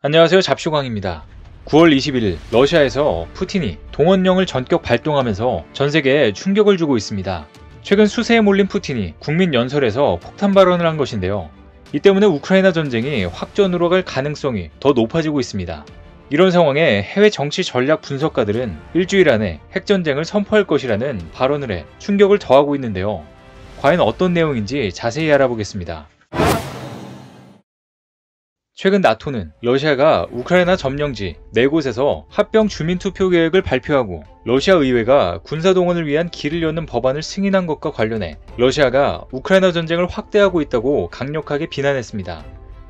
안녕하세요. 잡쇼광입니다. 9월 21일 러시아에서 푸틴이 동원령을 전격 발동하면서 전세계에 충격을 주고 있습니다. 최근 수세에 몰린 푸틴이 국민연설에서 폭탄 발언을 한 것인데요. 이 때문에 우크라이나 전쟁이 확전으로 갈 가능성이 더 높아지고 있습니다. 이런 상황에 해외 정치 전략 분석가들은 일주일 안에 핵전쟁을 선포할 것이라는 발언을 해 충격을 더하고 있는데요. 과연 어떤 내용인지 자세히 알아보겠습니다. 최근 나토는 러시아가 우크라이나 점령지 4곳에서 합병 주민투표 계획을 발표하고 러시아 의회가 군사동원을 위한 길을 여는 법안을 승인한 것과 관련해 러시아가 우크라이나 전쟁을 확대하고 있다고 강력하게 비난했습니다.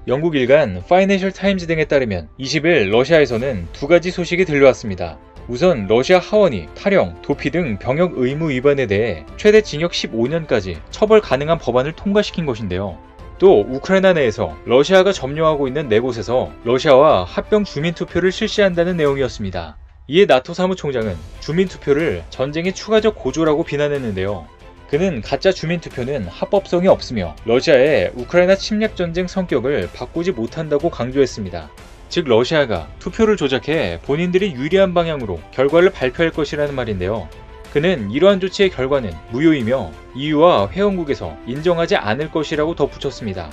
영국 일간 파이낸셜 타임즈 등에 따르면 20일 러시아에서는 두 가지 소식이 들려왔습니다. 우선 러시아 하원이 탈영, 도피 등 병역 의무 위반에 대해 최대 징역 15년까지 처벌 가능한 법안을 통과시킨 것인데요. 또 우크라이나 내에서 러시아가 점령하고 있는 4곳에서 러시아와 합병 주민투표를 실시한다는 내용이었습니다. 이에 나토 사무총장은 주민투표를 전쟁의 추가적 고조라고 비난했는데요. 그는 가짜 주민투표는 합법성이 없으며 러시아의 우크라이나 침략전쟁 성격을 바꾸지 못한다고 강조했습니다. 즉 러시아가 투표를 조작해 본인들이 유리한 방향으로 결과를 발표할 것이라는 말인데요. 그는 이러한 조치의 결과는 무효이며 EU와 회원국에서 인정하지 않을 것이라고 덧붙였습니다.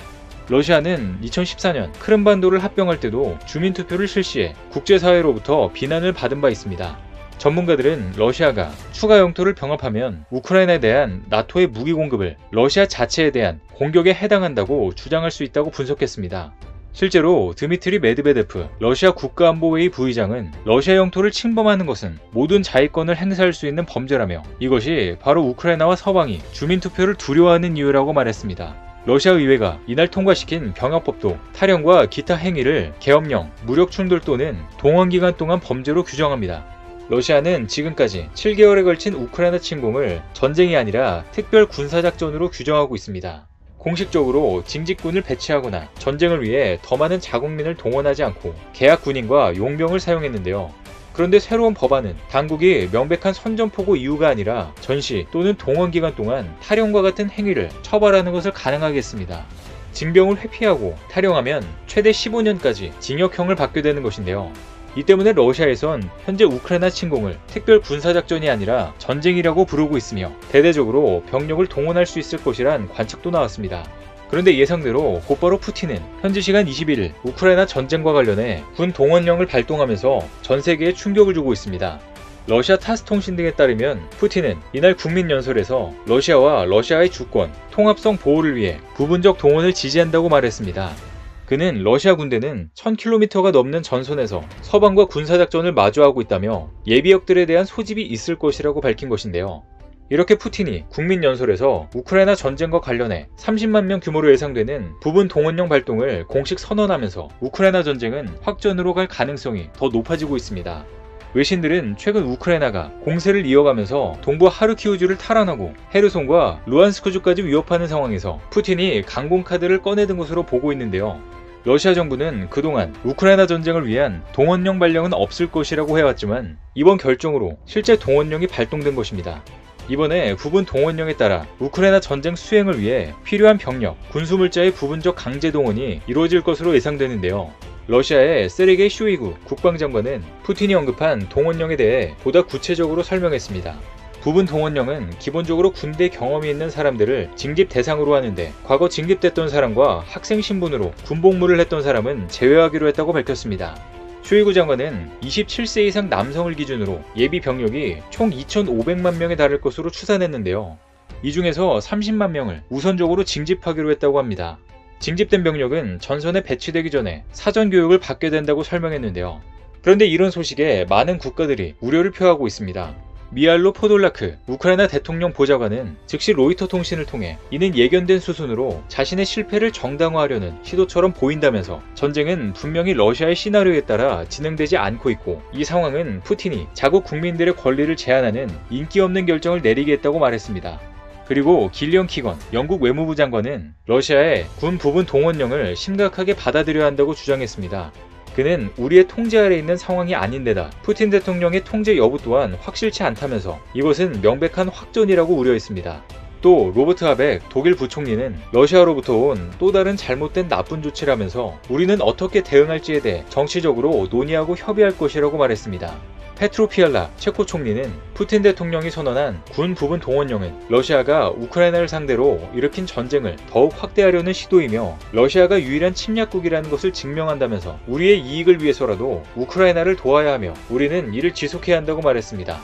러시아는 2014년 크림반도를 합병할 때도 주민투표를 실시해 국제사회로부터 비난을 받은 바 있습니다. 전문가들은 러시아가 추가 영토를 병합하면 우크라이나에 대한 나토의 무기 공급을 러시아 자체에 대한 공격에 해당한다고 주장할 수 있다고 분석했습니다. 실제로 드미트리 메드베데프 러시아 국가안보회의 부의장은 러시아 영토를 침범하는 것은 모든 자위권을 행사할 수 있는 범죄라며 이것이 바로 우크라이나와 서방이 주민투표를 두려워하는 이유라고 말했습니다. 러시아 의회가 이날 통과시킨 병합법도 탈영과 기타 행위를 계엄령, 무력충돌 또는 동원기간 동안 범죄로 규정합니다. 러시아는 지금까지 7개월에 걸친 우크라이나 침공을 전쟁이 아니라 특별 군사작전으로 규정하고 있습니다. 공식적으로 징집군을 배치하거나 전쟁을 위해 더 많은 자국민을 동원하지 않고 계약 군인과 용병을 사용했는데요. 그런데 새로운 법안은 당국이 명백한 선전포고 이유가 아니라 전시 또는 동원 기간 동안 탈영과 같은 행위를 처벌하는 것을 가능하게 했습니다. 징병을 회피하고 탈영하면 최대 15년까지 징역형을 받게 되는 것인데요. 이 때문에 러시아에선 현재 우크라이나 침공을 특별 군사작전이 아니라 전쟁이라고 부르고 있으며 대대적으로 병력을 동원할 수 있을 것이란 관측도 나왔습니다. 그런데 예상대로 곧바로 푸틴은 현지 시간 21일 우크라이나 전쟁과 관련해 군 동원령을 발동하면서 전 세계에 충격을 주고 있습니다. 러시아 타스 통신 등에 따르면 푸틴은 이날 국민연설에서 러시아와 러시아의 주권, 통합성 보호를 위해 부분적 동원을 지지한다고 말했습니다. 그는 러시아 군대는 1000km가 넘는 전선에서 서방과 군사작전을 마주하고 있다며 예비역들에 대한 소집이 있을 것이라고 밝힌 것인데요. 이렇게 푸틴이 국민연설에서 우크라이나 전쟁과 관련해 30만 명 규모로 예상되는 부분 동원령 발동을 공식 선언하면서 우크라이나 전쟁은 확전으로 갈 가능성이 더 높아지고 있습니다. 외신들은 최근 우크라이나가 공세를 이어가면서 동부 하르키우주를 탈환하고 헤르손과 루안스크주까지 위협하는 상황에서 푸틴이 강공카드를 꺼내든 것으로 보고 있는데요. 러시아 정부는 그동안 우크라이나 전쟁을 위한 동원령 발령은 없을 것이라고 해왔지만 이번 결정으로 실제 동원령이 발동된 것입니다. 이번에 부분 동원령에 따라 우크라이나 전쟁 수행을 위해 필요한 병력, 군수물자의 부분적 강제 동원이 이루어질 것으로 예상되는데요. 러시아의 세르게이 쇼이구 국방장관은 푸틴이 언급한 동원령에 대해 보다 구체적으로 설명했습니다. 부분 동원령은 기본적으로 군대 경험이 있는 사람들을 징집 대상으로 하는데 과거 징집됐던 사람과 학생 신분으로 군복무를 했던 사람은 제외하기로 했다고 밝혔습니다. 쇼이구 장관은 27세 이상 남성을 기준으로 예비 병력이 총 2,500만 명에 달할 것으로 추산했는데요. 이 중에서 30만 명을 우선적으로 징집하기로 했다고 합니다. 징집된 병력은 전선에 배치되기 전에 사전 교육을 받게 된다고 설명했는데요. 그런데 이런 소식에 많은 국가들이 우려를 표하고 있습니다. 미알로 포돌라크 우크라이나 대통령 보좌관은 즉시 로이터 통신을 통해 이는 예견된 수순으로 자신의 실패를 정당화하려는 시도처럼 보인다면서 전쟁은 분명히 러시아의 시나리오에 따라 진행되지 않고 있고 이 상황은 푸틴이 자국 국민들의 권리를 제한하는 인기 없는 결정을 내리게 했다고 말했습니다. 그리고 길리언 키건 영국 외무부 장관은 러시아의 군 부분 동원령을 심각하게 받아들여야 한다고 주장했습니다. 그는 우리의 통제 아래 있는 상황이 아닌데다 푸틴 대통령의 통제 여부 또한 확실치 않다면서 이것은 명백한 확전이라고 우려했습니다. 또 로버트 하벡 독일 부총리는 러시아로부터 온 또 다른 잘못된 나쁜 조치라면서 우리는 어떻게 대응할지에 대해 정치적으로 논의하고 협의할 것이라고 말했습니다. 페트로 피알라 체코 총리는 푸틴 대통령이 선언한 군 부분 동원령은 러시아가 우크라이나를 상대로 일으킨 전쟁을 더욱 확대하려는 시도이며 러시아가 유일한 침략국이라는 것을 증명한다면서 우리의 이익을 위해서라도 우크라이나를 도와야 하며 우리는 이를 지속해야 한다고 말했습니다.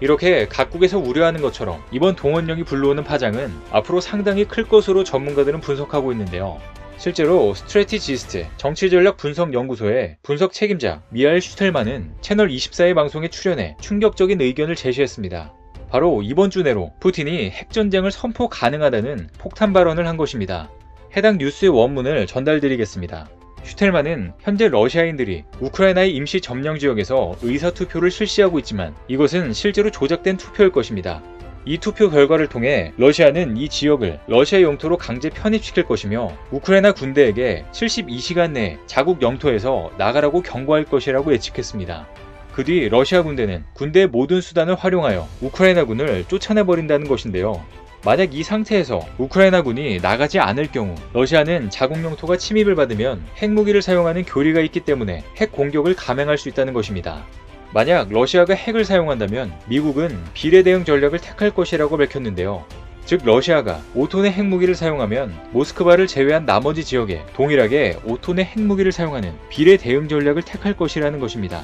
이렇게 각국에서 우려하는 것처럼 이번 동원령이 불러오는 파장은 앞으로 상당히 클 것으로 전문가들은 분석하고 있는데요. 실제로 스트래티지스트 정치전략분석연구소의 분석 책임자 미하엘 슈텔만은 채널 24의 방송에 출연해 충격적인 의견을 제시했습니다. 바로 이번 주 내로 푸틴이 핵전쟁을 선포 가능하다는 폭탄 발언을 한 것입니다. 해당 뉴스의 원문을 전달드리겠습니다. 슈텔만은 현재 러시아인들이 우크라이나의 임시 점령 지역에서 의사투표를 실시하고 있지만 이것은 실제로 조작된 투표일 것입니다. 이 투표 결과를 통해 러시아는 이 지역을 러시아 영토로 강제 편입시킬 것이며 우크라이나 군대에게 72시간 내에 자국 영토에서 나가라고 경고할 것이라고 예측했습니다. 그 뒤 러시아 군대는 군대의 모든 수단을 활용하여 우크라이나군을 쫓아내버린다는 것인데요. 만약 이 상태에서 우크라이나군이 나가지 않을 경우 러시아는 자국 영토가 침입을 받으면 핵무기를 사용하는 교리가 있기 때문에 핵 공격을 감행할 수 있다는 것입니다. 만약 러시아가 핵을 사용한다면 미국은 비례 대응 전략을 택할 것이라고 밝혔는데요. 즉 러시아가 5톤의 핵무기를 사용하면 모스크바를 제외한 나머지 지역에 동일하게 5톤의 핵무기를 사용하는 비례 대응 전략을 택할 것이라는 것입니다.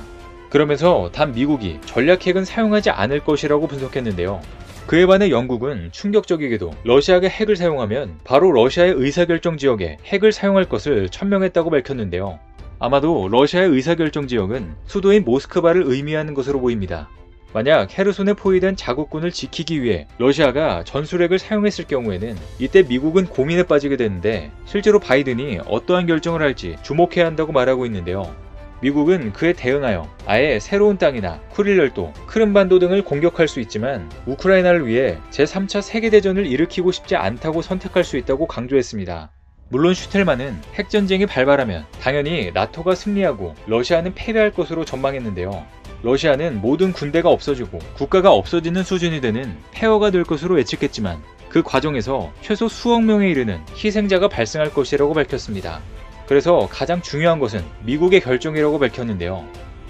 그러면서 단 미국이 전략핵은 사용하지 않을 것이라고 분석했는데요. 그에 반해 영국은 충격적이게도 러시아가 핵을 사용하면 바로 러시아의 의사결정 지역에 핵을 사용할 것을 천명했다고 밝혔는데요. 아마도 러시아의 의사결정 지역은 수도인 모스크바를 의미하는 것으로 보입니다. 만약 헤르손에 포위된 자국군을 지키기 위해 러시아가 전술핵을 사용했을 경우에는 이때 미국은 고민에 빠지게 되는데 실제로 바이든이 어떠한 결정을 할지 주목해야 한다고 말하고 있는데요. 미국은 그에 대응하여 아예 새로운 땅이나 쿠릴열도, 크림반도 등을 공격할 수 있지만 우크라이나를 위해 제3차 세계대전을 일으키고 싶지 않다고 선택할 수 있다고 강조했습니다. 물론 슈텔만은 핵전쟁이 발발하면 당연히 나토가 승리하고 러시아는 패배할 것으로 전망했는데요. 러시아는 모든 군대가 없어지고 국가가 없어지는 수준이 되는 폐허가 될 것으로 예측했지만 그 과정에서 최소 수억 명에 이르는 희생자가 발생할 것이라고 밝혔습니다. 그래서 가장 중요한 것은 미국의 결정이라고 밝혔는데요.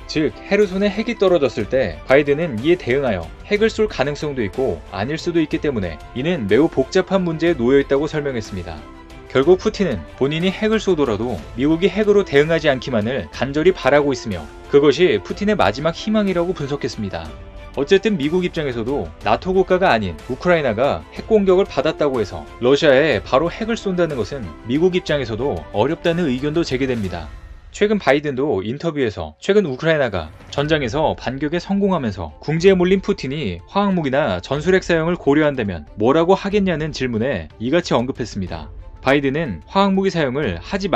즉 헤르손에 핵이 떨어졌을 때 바이든은 이에 대응하여 핵을 쏠 가능성도 있고 아닐 수도 있기 때문에 이는 매우 복잡한 문제에 놓여있다고 설명했습니다. 결국 푸틴은 본인이 핵을 쏘더라도 미국이 핵으로 대응하지 않기만을 간절히 바라고 있으며 그것이 푸틴의 마지막 희망이라고 분석했습니다. 어쨌든 미국 입장에서도 나토 국가가 아닌 우크라이나가 핵 공격을 받았다고 해서 러시아에 바로 핵을 쏜다는 것은 미국 입장에서도 어렵다는 의견도 제기됩니다. 최근 바이든도 인터뷰에서 최근 우크라이나가 전장에서 반격에 성공하면서 궁지에 몰린 푸틴이 화학무기나 전술핵 사용을 고려한다면 뭐라고 하겠냐는 질문에 이같이 언급했습니다. 바이든은 화학무기 사용을 하지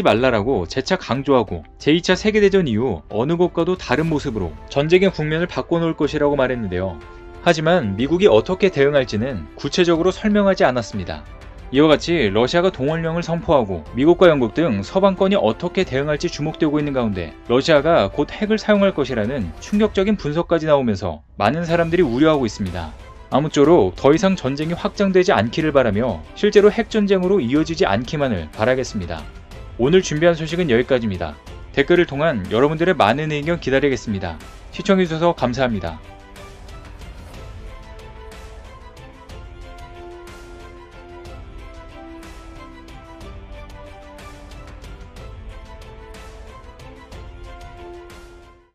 말라라고 재차 강조하고 제2차 세계대전 이후 어느 것과도 다른 모습으로 전쟁의 국면을 바꿔놓을 것이라고 말했는데요. 하지만 미국이 어떻게 대응할지는 구체적으로 설명하지 않았습니다. 이와 같이 러시아가 동원령을 선포하고 미국과 영국 등 서방권이 어떻게 대응할지 주목되고 있는 가운데 러시아가 곧 핵을 사용할 것이라는 충격적인 분석까지 나오면서 많은 사람들이 우려하고 있습니다. 아무쪼록 더 이상 전쟁이 확장되지 않기를 바라며 실제로 핵전쟁으로 이어지지 않기만을 바라겠습니다. 오늘 준비한 소식은 여기까지입니다. 댓글을 통한 여러분들의 많은 의견 기다리겠습니다. 시청해주셔서 감사합니다.